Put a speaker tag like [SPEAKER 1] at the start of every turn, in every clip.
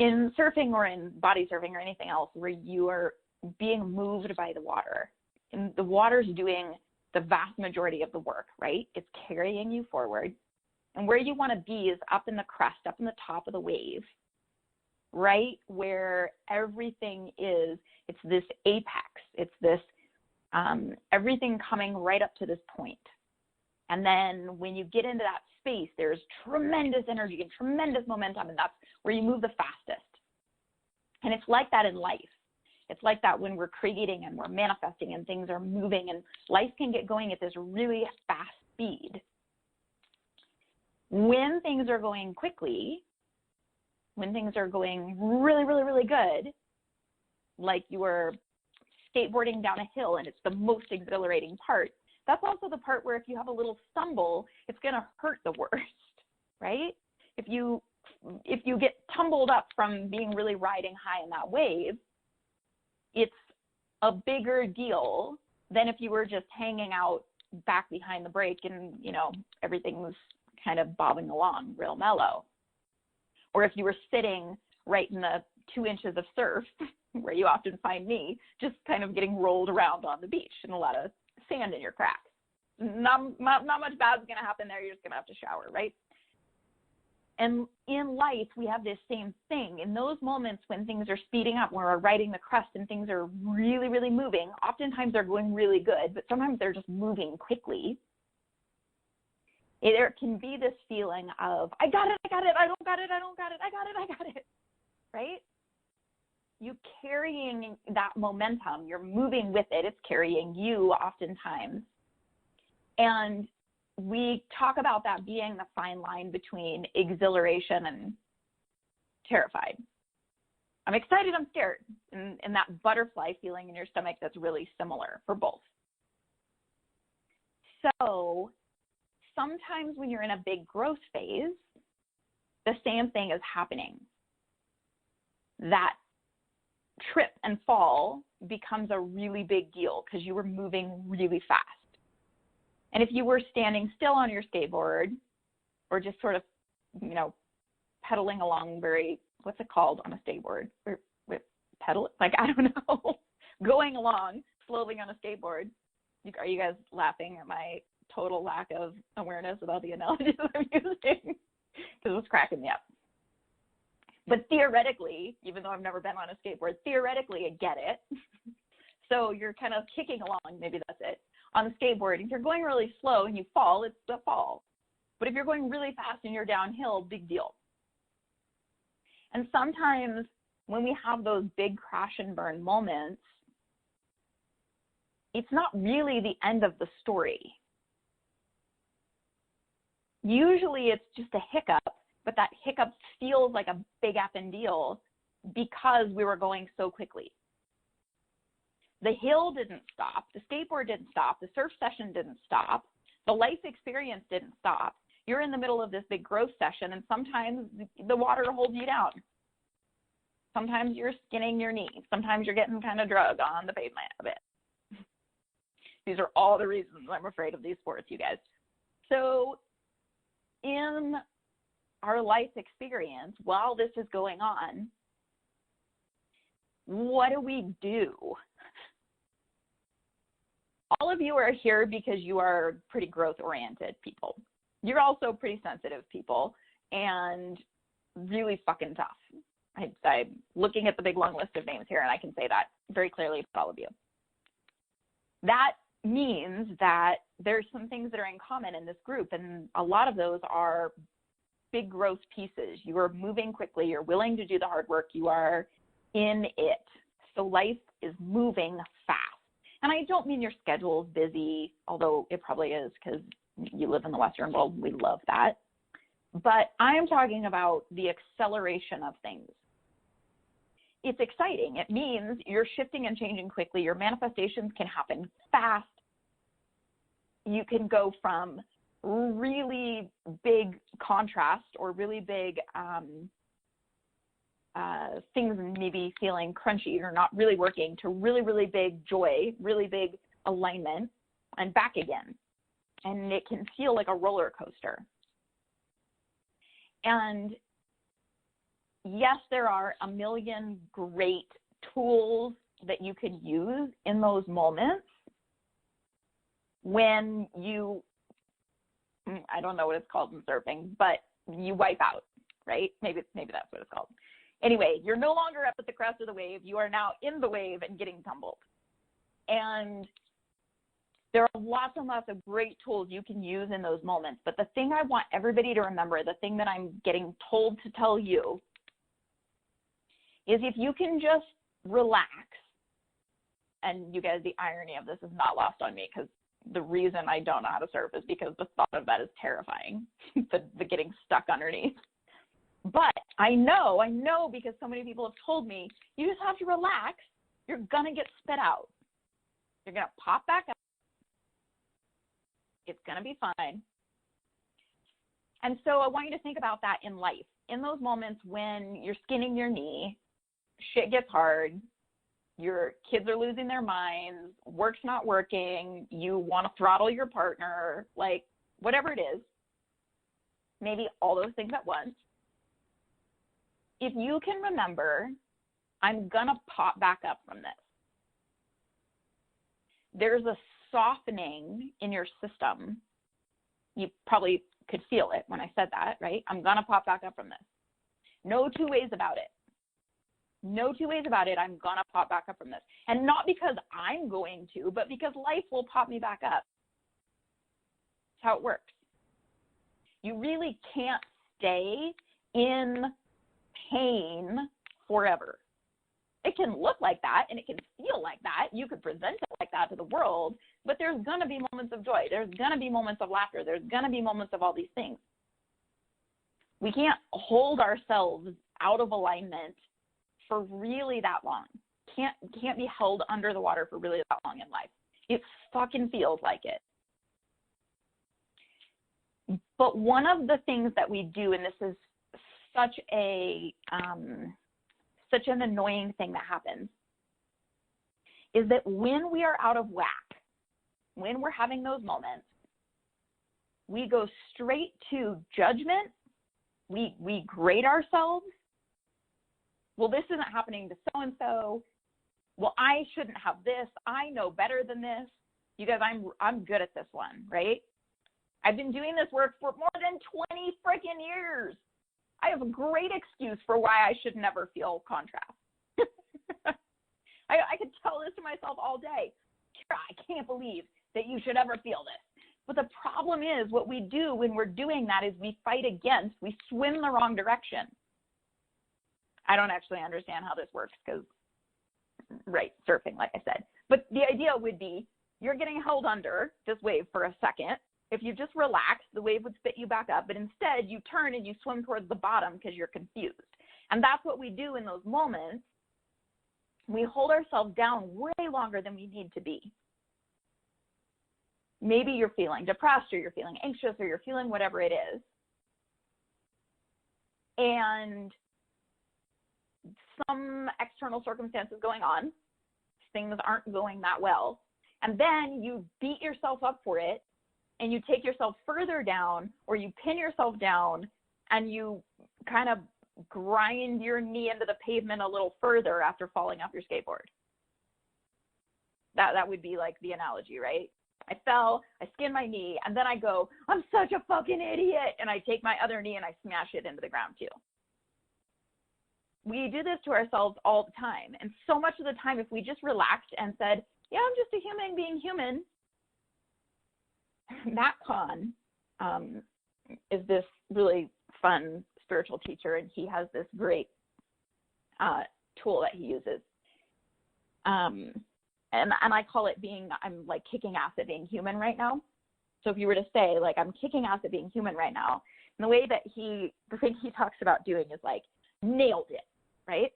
[SPEAKER 1] in surfing or in body surfing or anything else where you are being moved by the water, and the water's doing the vast majority of the work, right? It's carrying you forward. And where you want to be is up in the crest, up in the top of the wave, right? Where everything is, it's this apex. It's this, everything coming right up to this point. And then when you get into that space, there's tremendous energy and tremendous momentum, and that's where you move the fastest. And it's like that in life. It's like that when we're creating and we're manifesting and things are moving, and life can get going at this really fast speed. When things are going quickly, when things are going really, really, really good, like you are skateboarding down a hill and it's the most exhilarating part, that's also the part where if you have a little stumble, it's going to hurt the worst, right? If you get tumbled up from being really riding high in that wave, it's a bigger deal than if you were just hanging out back behind the brake and, you know, everything was kind of bobbing along real mellow. Or if you were sitting right in the 2 inches of surf, where you often find me, just kind of getting rolled around on the beach and a lot of sand in your cracks. Not much bad is going to happen there. You're just going to have to shower, right? And in life, we have this same thing. In those moments when things are speeding up, when we're riding the crest and things are really, really moving, oftentimes they're going really good, but sometimes they're just moving quickly. There can be this feeling of, I got it, I don't got it, I got it, right? You carrying that momentum, you're moving with it, it's carrying you oftentimes. And we talk about that being the fine line between exhilaration and terrified. I'm excited, I'm scared, and that butterfly feeling in your stomach that's really similar for both. So sometimes when you're in a big growth phase, the same thing is happening. That trip and fall becomes a really big deal because you were moving really fast. And if you were standing still on your skateboard or just sort of, you know, pedaling along very, what's it called on a skateboard? With pedal, like, I don't know, going along slowly on a skateboard. Are you guys laughing at my total lack of awareness about the analogies I'm using? Because it was cracking me up. But theoretically, even though I've never been on a skateboard, theoretically I get it. So you're kind of kicking along, maybe that's it. On the skateboard, if you're going really slow and you fall, it's a fall. But if you're going really fast and you're downhill, big deal. And sometimes when we have those big crash and burn moments, it's not really the end of the story. Usually it's just a hiccup, but that hiccup feels like a big effing deal because we were going so quickly. The hill didn't stop, the skateboard didn't stop, the surf session didn't stop, the life experience didn't stop. You're in the middle of this big growth session, and sometimes the water holds you down. Sometimes you're skinning your knee. Sometimes you're getting kind of drugged on the pavement a bit. These are all the reasons I'm afraid of these sports, you guys. So in our life experience, while this is going on, what do we do? All of you are here because you are pretty growth-oriented people. You're also pretty sensitive people and really fucking tough. I'm looking at the big long list of names here, and I can say that very clearly for all of you. That means that there's some things that are in common in this group, and a lot of those are big growth pieces. You are moving quickly. You're willing to do the hard work. You are in it. So life is moving fast. And I don't mean your schedule is busy, although it probably is because you live in the Western world. We love that. But I'm talking about the acceleration of things. It's exciting. It means you're shifting and changing quickly. Your manifestations can happen fast. You can go from really big contrast or really big things maybe feeling crunchy or not really working to really, really big joy, really big alignment, and back again. And it can feel like a roller coaster. And yes, there are a million great tools that you could use in those moments when you, I don't know what it's called in surfing, but you wipe out, right? Maybe that's what it's called. Anyway, you're no longer up at the crest of the wave. You are now in the wave and getting tumbled. And there are lots and lots of great tools you can use in those moments. But the thing I want everybody to remember, the thing that I'm getting told to tell you, is if you can just relax, and you guys, the irony of this is not lost on me, because the reason I don't know how to surf is because the thought of that is terrifying, the getting stuck underneath. But I know because so many people have told me, you just have to relax. You're going to get spit out. You're going to pop back up. It's going to be fine. And so I want you to think about that in life. In those moments when you're skinning your knee, shit gets hard, your kids are losing their minds, work's not working, you want to throttle your partner, like whatever it is, maybe all those things at once. If you can remember, I'm going to pop back up from this. There's a softening in your system. You probably could feel it when I said that, right? I'm going to pop back up from this. No two ways about it. No two ways about it. I'm going to pop back up from this. And not because I'm going to, but because life will pop me back up. That's how it works. You really can't stay in pain forever. It can look like that and it can feel like that. You could present it like that to the world, but there's going to be moments of joy. There's going to be moments of laughter. There's going to be moments of all these things. We can't hold ourselves out of alignment for really that long. Can't be held under the water for really that long in life. It fucking feels like it. But one of the things that we do, and this is such an annoying thing that happens, is that when we are out of whack, when we're having those moments, we go straight to judgment. We grade ourselves. Well, this isn't happening to so-and-so. Well, I shouldn't have this. I know better than this. You guys, I'm good at this one, right? I've been doing this work for more than 20 freaking years. I have a great excuse for why I should never feel contrast. I could tell this to myself all day. Cara, I can't believe that you should ever feel this. But the problem is what we do when we're doing that is we fight against, we swim the wrong direction. I don't actually understand how this works because, right, surfing, like I said. But the idea would be you're getting held under this wave for a second. If you just relax, the wave would spit you back up, but instead you turn and you swim towards the bottom because you're confused. And that's what we do in those moments. We hold ourselves down way longer than we need to be. Maybe you're feeling depressed or you're feeling anxious or you're feeling whatever it is. And some external circumstances going on, things aren't going that well. And then you beat yourself up for it. And you take yourself further down, or you pin yourself down, and you kind of grind your knee into the pavement a little further after falling off your skateboard. That would be like the analogy, right? I fell, I skinned my knee, and then I go, I'm such a fucking idiot, and I take my other knee and I smash it into the ground too. We do this to ourselves all the time, and so much of the time, if we just relaxed and said, yeah, I'm just a human being human, Matt Kahn is this really fun spiritual teacher, and he has this great tool that he uses. And I call it I'm like kicking ass at being human right now. So if you were to say, like, I'm kicking ass at being human right now, and the way that the thing he talks about doing is like, nailed it, right?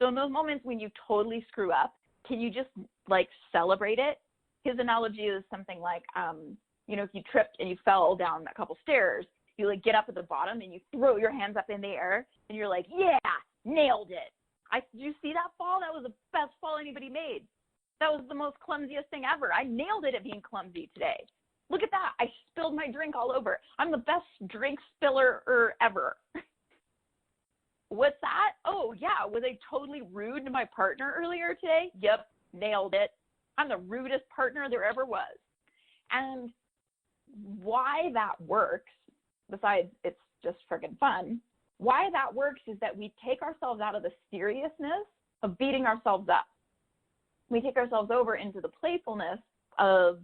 [SPEAKER 1] So in those moments when you totally screw up, can you just like celebrate it? His analogy is something like, if you tripped and you fell down a couple stairs, you like get up at the bottom and you throw your hands up in the air and you're like, yeah, nailed it. Did you see that fall? That was the best fall anybody made. That was the most clumsiest thing ever. I nailed it at being clumsy today. Look at that. I spilled my drink all over. I'm the best drink spiller ever. What's that? Oh, yeah. Was I totally rude to my partner earlier today? Yep, nailed it. I'm the rudest partner there ever was. And why that works, besides it's just friggin' fun, why that works is that we take ourselves out of the seriousness of beating ourselves up. We take ourselves over into the playfulness of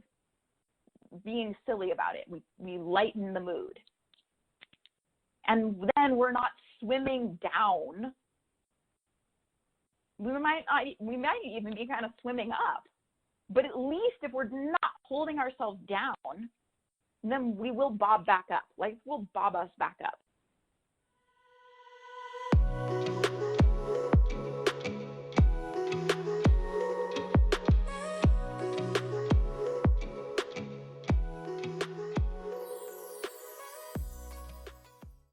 [SPEAKER 1] being silly about it. We lighten the mood. And then we're not swimming down. We might even be kind of swimming up. But at least if we're not holding ourselves down, then we will bob back up. Life will bob us back up.